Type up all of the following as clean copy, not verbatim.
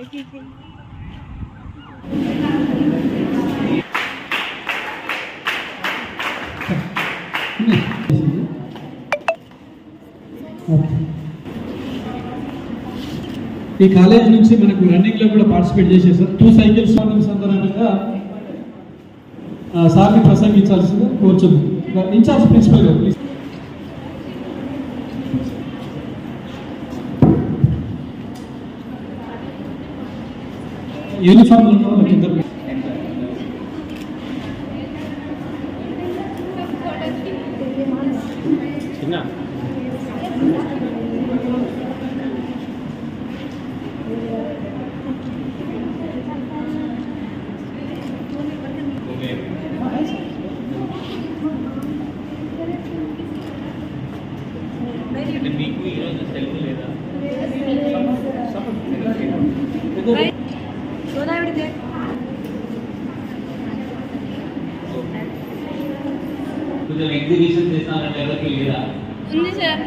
ఈ కాలేజ్ నుంచి మనకు రన్నింగ్ లో కూడా పార్టిసిపేట్ చేసేసారు. 2 సైకిల్స్ సందర్భంగా సార్ని ప్రసంగించాల్సిందిగా కోరుచున్నాం. ఇన్ఛార్జ్ ప్రిన్సిపల్ గారు ప్లీజ్. యూనిఫామ్ ఉన్న వాళ్ళకి ఇద్దరు మీకు ఈరోజు సెలవు లేదా? కొంచెం ఎగ్జిబిషన్ చేస్తానంటే ఎవరికి లేదా? ఉంది సార్.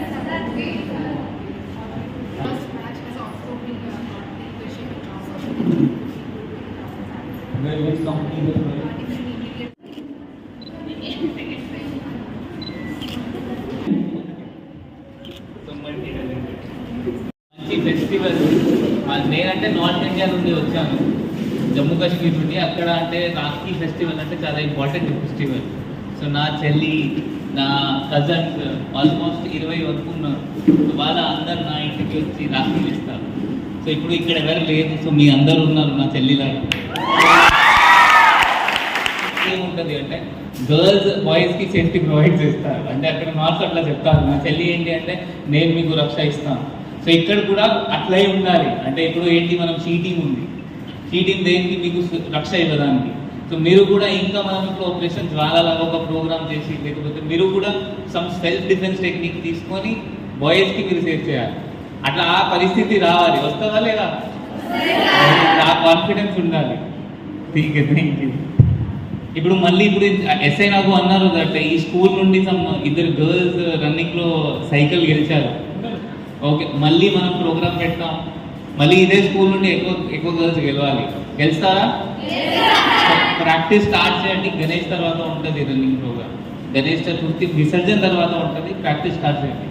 మంచి ఫెస్టివల్. నేనంటే నార్త్ ఇండియా నుండి వచ్చాను, జమ్మూ కాశ్మీర్ నుండి. అక్కడ అంటే రాఖీ ఫెస్టివల్ అంటే చాలా ఇంపార్టెంట్ ఫెస్టివల్. సో నా చెల్లి, నా కజన్స్ ఆల్మోస్ట్ 20 వరకు ఉన్నారు. సో వాళ్ళ అందరు నా ఇంటికి వచ్చి రాఖీలు ఇస్తారు. సో ఇప్పుడు ఇక్కడ ఎవరు లేదు, సో మీ అందరు ఉన్నారు నా చెల్లిలాగా. ఏముంటుంది అంటే గర్ల్స్ బాయ్స్కి సేఫ్టీ ప్రొవైడ్ చేస్తారు. అంటే అక్కడ నార్త్ అట్లా చెప్తారు. నా చెల్లి ఏంటి అంటే నేను మీకు రక్ష ఇస్తాను. సో ఇక్కడ కూడా అట్లే ఉండాలి. అంటే ఇప్పుడు ఏంటి, మనం షీటింగ్ ఉంది, షీటింగ్ దేనికి, మీకు రక్ష ఇవ్వడానికి. సో మీరు కూడా ఇంకా మనం ఇప్పుడు ఆపరేషన్ జ్వాలలాగా ఒక ప్రోగ్రామ్ చేసి, లేకపోతే మీరు కూడా సమ్ సెల్ఫ్ డిఫెన్స్ టెక్నిక్ తీసుకొని బాయ్స్కి మీరు సేవ్ చేయాలి. అట్లా ఆ పరిస్థితి రావాలి. వస్తుందా లేదా? ఆ కాన్ఫిడెన్స్ ఉండాలి. ఠీక్ థ్యాంక్ యూ. ఇప్పుడు మళ్ళీ ఇప్పుడు ఎస్ఐ నాకు అన్నారు దట్ ఈ స్కూల్ నుండి సమ్ 2 గర్ల్స్ రన్నింగ్లో సైకిల్ గెలిచారు. ఓకే, మళ్ళీ మనం ప్రోగ్రామ్ పెడతాం. మళ్ళీ ఇదే స్కూల్ నుండి ఎక్కువ గర్ల్స్ గెలవాలి. గెలుస్తారా? ప్రాక్టీస్ స్టార్ట్ చేయండి. గణేష్ తర్వాత ఉంటుంది రన్నింగ్ ప్రోగ్రామ్. గణేష్ చతుర్థి విసర్జన తర్వాత ఉంటుంది. ప్రాక్టీస్ స్టార్ట్ చేయండి.